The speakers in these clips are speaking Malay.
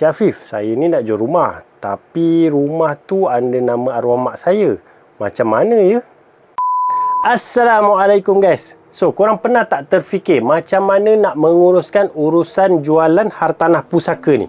Cik Afif, saya ni nak jual rumah. Tapi rumah tu ada nama arwah mak saya. Macam mana ya? Assalamualaikum guys. So, korang pernah tak terfikir macam mana nak menguruskan urusan jualan hartanah pusaka ni?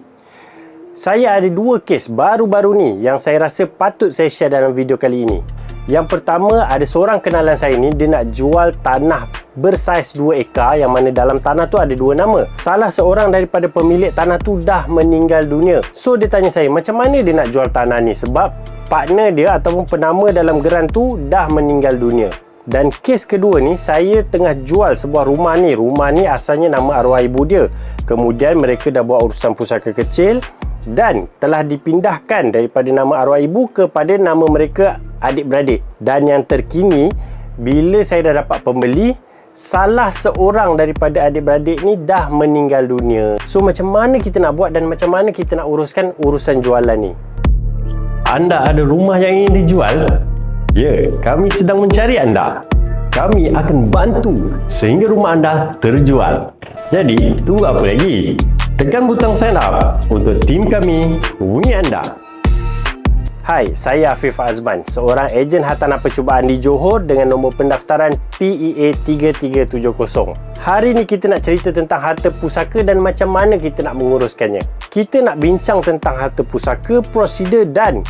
Saya ada dua kes baru-baru ni yang saya rasa patut saya share dalam video kali ini. Yang pertama, ada seorang kenalan saya ni, dia nak jual tanah bersaiz 2 ekar yang mana dalam tanah tu ada dua nama. Salah seorang daripada pemilik tanah tu dah meninggal dunia. So, dia tanya saya macam mana dia nak jual tanah ni sebab partner dia ataupun penama dalam geran tu dah meninggal dunia. Dan kes kedua ni, saya tengah jual sebuah rumah ni. Rumah ni asalnya nama arwah ibu dia. Kemudian mereka dah buat urusan pusaka kecil dan telah dipindahkan daripada nama arwah ibu kepada nama mereka adik-beradik. Dan yang terkini, bila saya dah dapat pembeli, salah seorang daripada adik-beradik ni dah meninggal dunia. So macam mana kita nak buat dan macam mana kita nak uruskan urusan jualan ni? Anda ada rumah yang ingin dijual? Ya, kami sedang mencari anda. Kami akan bantu sehingga rumah anda terjual. Jadi, tunggu apa lagi? Tekan butang sign up untuk tim kami hubungi anda. Hai, saya Afif Azman, seorang ejen hartanah percubaan di Johor dengan nombor pendaftaran PEA 3370. Hari ni kita nak cerita tentang harta pusaka dan macam mana kita nak menguruskannya. Kita nak bincang tentang harta pusaka, prosedur dan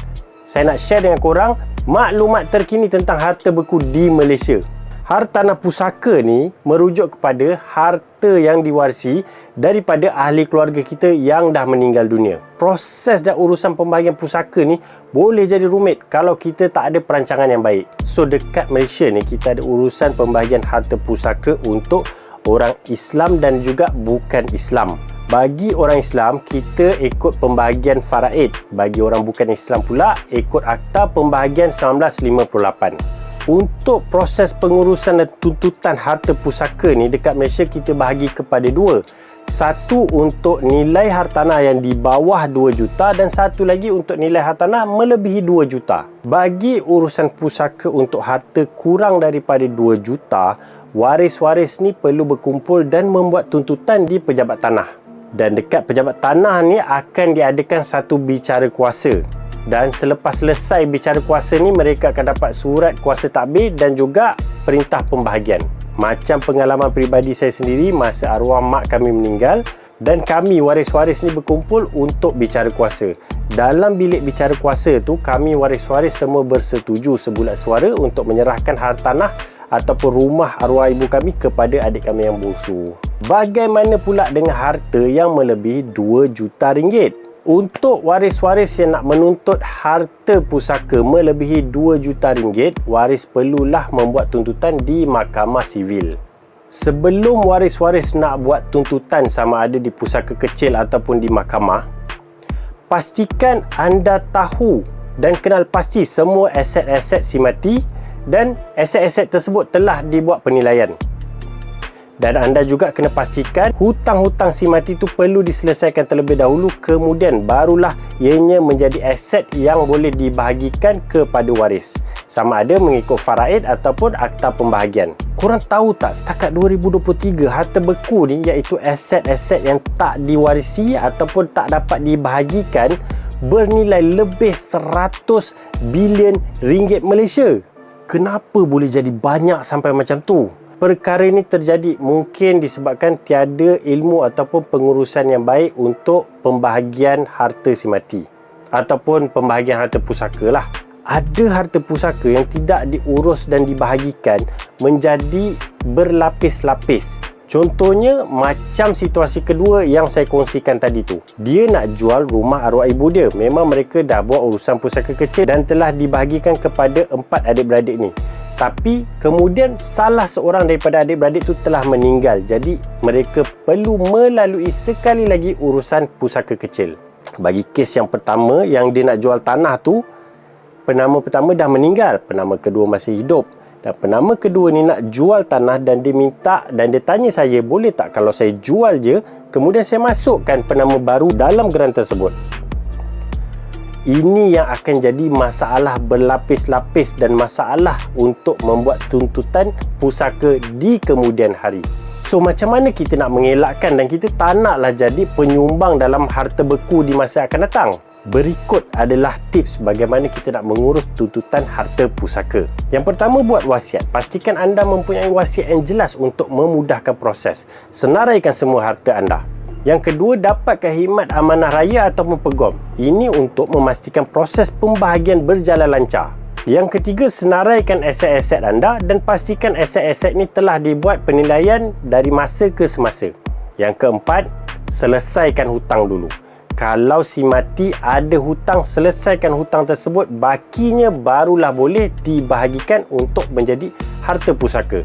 saya nak share dengan korang maklumat terkini tentang harta beku di Malaysia. Hartanah pusaka ni merujuk kepada harta yang diwarisi daripada ahli keluarga kita yang dah meninggal dunia. Proses dan urusan pembahagian pusaka ni boleh jadi rumit kalau kita tak ada perancangan yang baik. So dekat Malaysia ni kita ada urusan pembahagian harta pusaka untuk orang Islam dan juga bukan Islam. Bagi orang Islam, kita ikut pembahagian faraid. Bagi orang bukan Islam pula, ikut Akta Pembahagian 1958. Untuk proses pengurusan dan tuntutan harta pusaka ni dekat Malaysia kita bahagi kepada dua. Satu untuk nilai hartanah yang di bawah 2 juta dan satu lagi untuk nilai hartanah melebihi 2 juta. Bagi urusan pusaka untuk harta kurang daripada 2 juta, waris-waris ni perlu berkumpul dan membuat tuntutan di pejabat tanah. Dan dekat pejabat tanah ni akan diadakan satu bicara kuasa. Dan selepas selesai bicara kuasa ni, mereka akan dapat surat kuasa takbir dan juga perintah pembahagian. Macam pengalaman peribadi saya sendiri masa arwah mak kami meninggal dan kami waris-waris ni berkumpul untuk bicara kuasa. Dalam bilik bicara kuasa tu, kami waris-waris semua bersetuju sebulat suara untuk menyerahkan hartanah ataupun rumah arwah ibu kami kepada adik kami yang bongsu. Bagaimana pula dengan harta yang melebihi 2 juta ringgit? Untuk waris-waris yang nak menuntut harta pusaka melebihi 2 juta ringgit, waris perlulah membuat tuntutan di Mahkamah Sivil. Sebelum waris-waris nak buat tuntutan sama ada di pusaka kecil ataupun di mahkamah, pastikan anda tahu dan kenal pasti semua aset-aset si mati dan aset-aset tersebut telah dibuat penilaian. Dan anda juga kena pastikan hutang-hutang si mati tu perlu diselesaikan terlebih dahulu, kemudian barulah ianya menjadi aset yang boleh dibahagikan kepada waris. Sama ada mengikut faraid ataupun akta pembahagian. Korang tahu tak, setakat 2023 harta beku ni iaitu aset-aset yang tak diwarisi ataupun tak dapat dibahagikan bernilai lebih 100 bilion ringgit Malaysia. Kenapa boleh jadi banyak sampai macam tu? Perkara ini terjadi mungkin disebabkan tiada ilmu ataupun pengurusan yang baik untuk pembahagian harta si mati ataupun pembahagian harta pusaka lah. Ada harta pusaka yang tidak diurus dan dibahagikan menjadi berlapis-lapis. Contohnya macam situasi kedua yang saya kongsikan tadi tu. Dia nak jual rumah arwah ibu dia. Memang mereka dah buat urusan pusaka kecil dan telah dibahagikan kepada 4 adik-beradik ni. Tapi kemudian salah seorang daripada adik-beradik tu telah meninggal. Jadi mereka perlu melalui sekali lagi urusan pusaka kecil. Bagi kes yang pertama yang dia nak jual tanah tu, penama pertama dah meninggal, penama kedua masih hidup. Dan penama kedua ni nak jual tanah dan dia minta dan dia tanya saya, boleh tak kalau saya jual je, kemudian saya masukkan penama baru dalam geran tersebut. Ini yang akan jadi masalah berlapis-lapis dan masalah untuk membuat tuntutan pusaka di kemudian hari. So macam mana kita nak mengelakkan dan kita tak naklah jadi penyumbang dalam harta beku di masa akan datang? Berikut adalah tips bagaimana kita nak mengurus tuntutan harta pusaka. Yang pertama, buat wasiat. Pastikan anda mempunyai wasiat yang jelas untuk memudahkan proses. Senaraikan semua harta anda. Yang kedua, dapatkan khidmat amanah raya ataupun pegom. Ini untuk memastikan proses pembahagian berjalan lancar. Yang ketiga, senaraikan aset-aset anda dan pastikan aset-aset ini telah dibuat penilaian dari masa ke semasa. Yang keempat, selesaikan hutang dulu. Kalau si mati ada hutang, selesaikan hutang tersebut, bakinya barulah boleh dibahagikan untuk menjadi harta pusaka.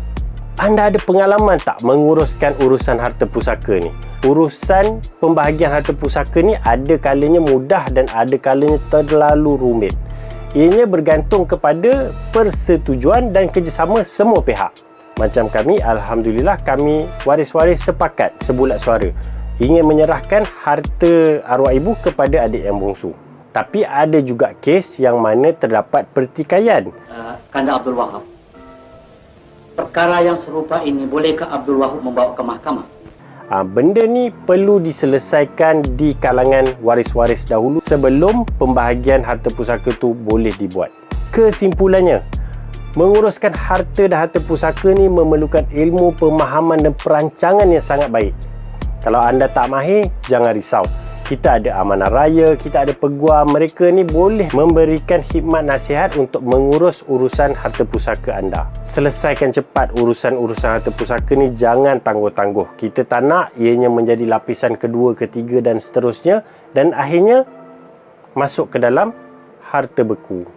Anda ada pengalaman tak menguruskan urusan harta pusaka ni? Urusan pembahagian harta pusaka ni ada kalanya mudah dan ada kalanya terlalu rumit. Ianya bergantung kepada persetujuan dan kerjasama semua pihak. Macam kami, alhamdulillah kami waris-waris sepakat sebulat suara ingin menyerahkan harta arwah ibu kepada adik yang bongsu. Tapi ada juga kes yang mana terdapat pertikaian. Kanda Abdul Wahab, perkara yang serupa ini bolehkah Abdul Wahab membawa ke mahkamah? Benda ni perlu diselesaikan di kalangan waris-waris dahulu sebelum pembahagian harta pusaka tu boleh dibuat. Kesimpulannya, menguruskan harta dan harta pusaka ni memerlukan ilmu, pemahaman dan perancangan yang sangat baik. Kalau anda tak mahir, jangan risau. Kita ada amanah raya, kita ada peguam. Mereka ni boleh memberikan khidmat nasihat untuk mengurus urusan harta pusaka anda. Selesaikan cepat urusan-urusan harta pusaka ni, jangan tangguh-tangguh. Kita tak nak ianya menjadi lapisan kedua, ketiga dan seterusnya. Dan akhirnya masuk ke dalam harta beku.